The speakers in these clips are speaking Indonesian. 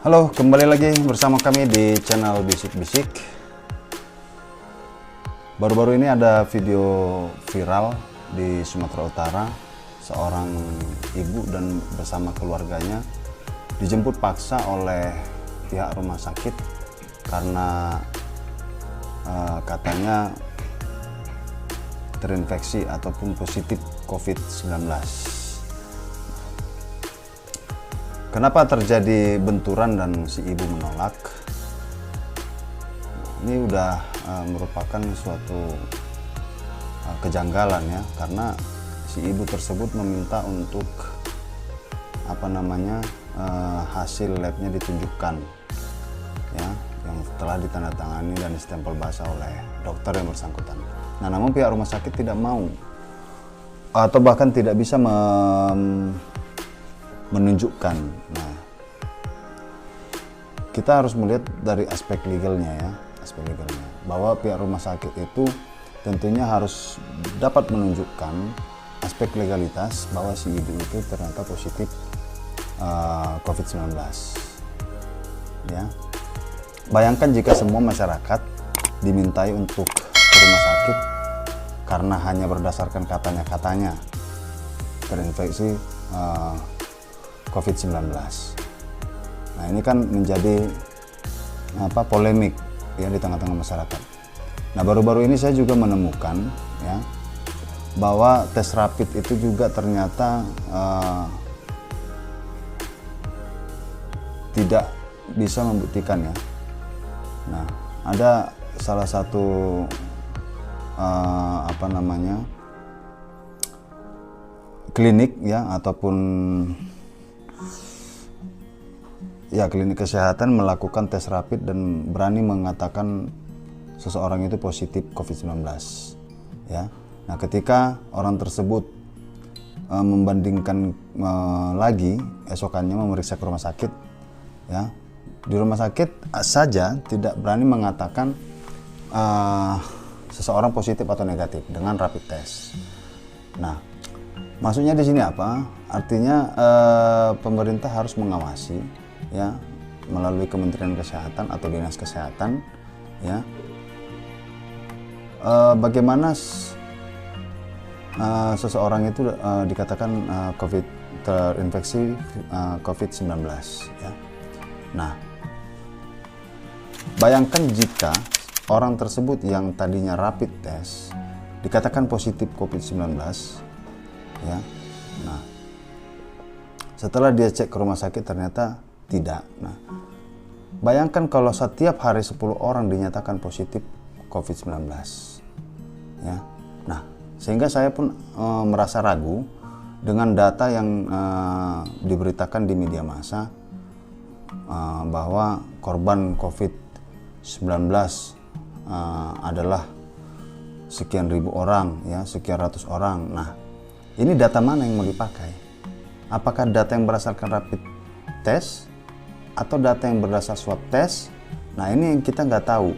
Halo, kembali lagi bersama kami di channel Bisik-Bisik. Baru-baru ini ada video viral di Sumatera Utara. Seorang ibu dan bersama keluarganya dijemput paksa oleh pihak rumah sakit karena katanya terinfeksi ataupun positif COVID-19. Kenapa terjadi benturan dan si ibu menolak? Ini udah merupakan suatu kejanggalan ya, karena si ibu tersebut meminta untuk hasil labnya ditunjukkan ya, yang telah ditandatangani dan distempel basah oleh dokter yang bersangkutan. Nah, namun pihak rumah sakit tidak mau atau bahkan tidak bisa menunjukkan. Nah, kita harus melihat dari aspek legalnya ya, bahwa pihak rumah sakit itu tentunya harus dapat menunjukkan aspek legalitas bahwa si ibu itu ternyata positif COVID-19 ya. Bayangkan jika semua masyarakat dimintai untuk ke rumah sakit karena hanya berdasarkan katanya terinfeksi COVID-19. Nah, ini kan menjadi polemik ya di tengah-tengah masyarakat. Nah, baru-baru ini saya juga menemukan ya bahwa tes rapid itu juga ternyata tidak bisa membuktikan ya. Nah, ada salah satu klinik ya, ataupun ya klinik kesehatan melakukan tes rapid dan berani mengatakan seseorang itu positif COVID-19 ya. Nah, ketika orang tersebut membandingkan lagi esokannya memeriksa ke rumah sakit ya, di rumah sakit saja tidak berani mengatakan seseorang positif atau negatif dengan rapid test. Nah, maksudnya di sini apa? Artinya pemerintah harus mengawasi ya, melalui Kementerian Kesehatan atau Dinas Kesehatan ya, bagaimana seseorang itu dikatakan terinfeksi COVID-19 ya. Nah, bayangkan jika orang tersebut yang tadinya rapid test dikatakan positif COVID-19 ya. Nah, setelah dia cek ke rumah sakit ternyata tidak. Nah, bayangkan kalau setiap hari 10 orang dinyatakan positif COVID-19 ya. Nah, sehingga saya pun merasa ragu dengan data yang diberitakan di media massa bahwa korban COVID-19 adalah sekian ribu orang ya, sekian ratus orang. Nah, ini data mana yang mau dipakai? Apakah data yang berdasarkan rapid test atau data yang berdasar swab test? Nah, ini yang kita nggak tahu,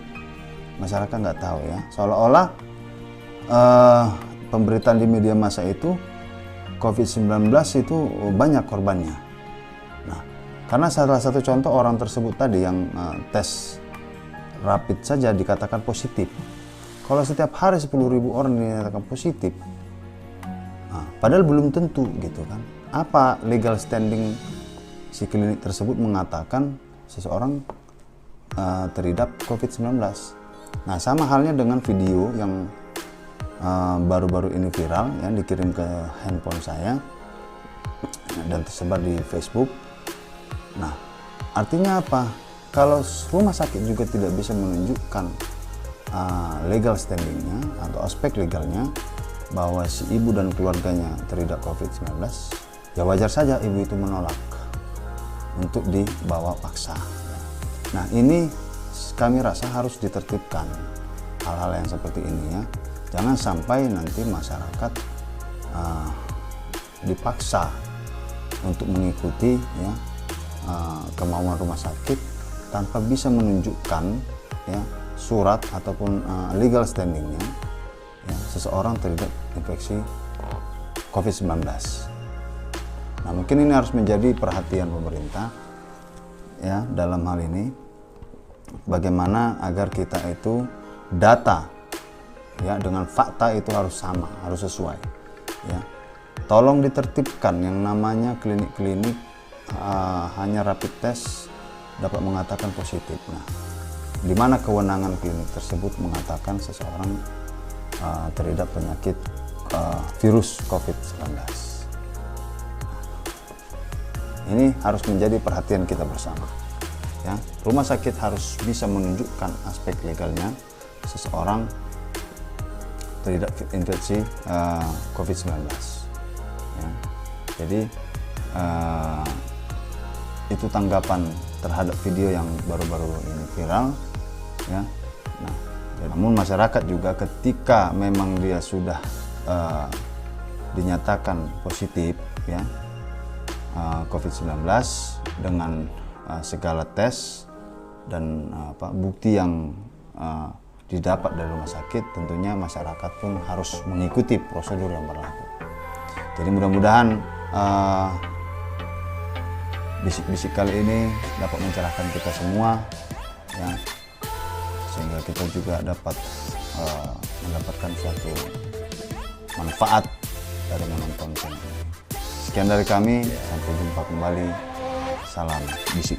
masyarakat nggak tahu ya. Seolah-olah pemberitaan di media massa itu COVID-19 itu banyak korbannya. Nah, karena salah satu contoh orang tersebut tadi yang tes rapid saja dikatakan positif. Kalau setiap hari 10.000 orang dinyatakan positif, nah, padahal belum tentu gitu kan. Apa legal standing si klinik tersebut mengatakan seseorang terhidap COVID-19? Nah, sama halnya dengan video yang baru-baru ini viral yang dikirim ke handphone saya dan tersebar di Facebook. Nah, artinya apa? Kalau rumah sakit juga tidak bisa menunjukkan legal standingnya atau aspek legalnya bahwa si ibu dan keluarganya terhidap COVID-19, ya wajar saja ibu itu menolak untuk dibawa paksa. Nah, ini kami rasa harus ditertibkan hal-hal yang seperti ini ya. Jangan sampai nanti masyarakat dipaksa untuk mengikuti ya kemauan rumah sakit tanpa bisa menunjukkan ya surat ataupun legal standingnya ya, seseorang terhidap infeksi COVID-19. Nah, mungkin ini harus menjadi perhatian pemerintah ya dalam hal ini, bagaimana agar kita itu data ya dengan fakta itu harus sama, harus sesuai ya. Tolong ditertibkan yang namanya klinik-klinik hanya rapid test dapat mengatakan positif. Nah, di mana kewenangan klinik tersebut mengatakan seseorang terhadap penyakit virus COVID-19. Ini harus menjadi perhatian kita bersama. Ya, rumah sakit harus bisa menunjukkan aspek legalnya seseorang terhadap infeksi COVID-19. Ya, jadi itu tanggapan terhadap video yang baru-baru ini viral. Ya, nah, namun masyarakat juga ketika memang dia sudah dinyatakan positif ya COVID-19 dengan segala tes dan bukti yang didapat dari rumah sakit, tentunya masyarakat pun harus mengikuti prosedur yang berlaku. Jadi mudah-mudahan bisik-bisik kali ini dapat mencerahkan kita semua ya, sehingga kita juga dapat mendapatkan suatu manfaat dari menonton channel ini. Sekian dari kami, sampai jumpa kembali. Salam bisik.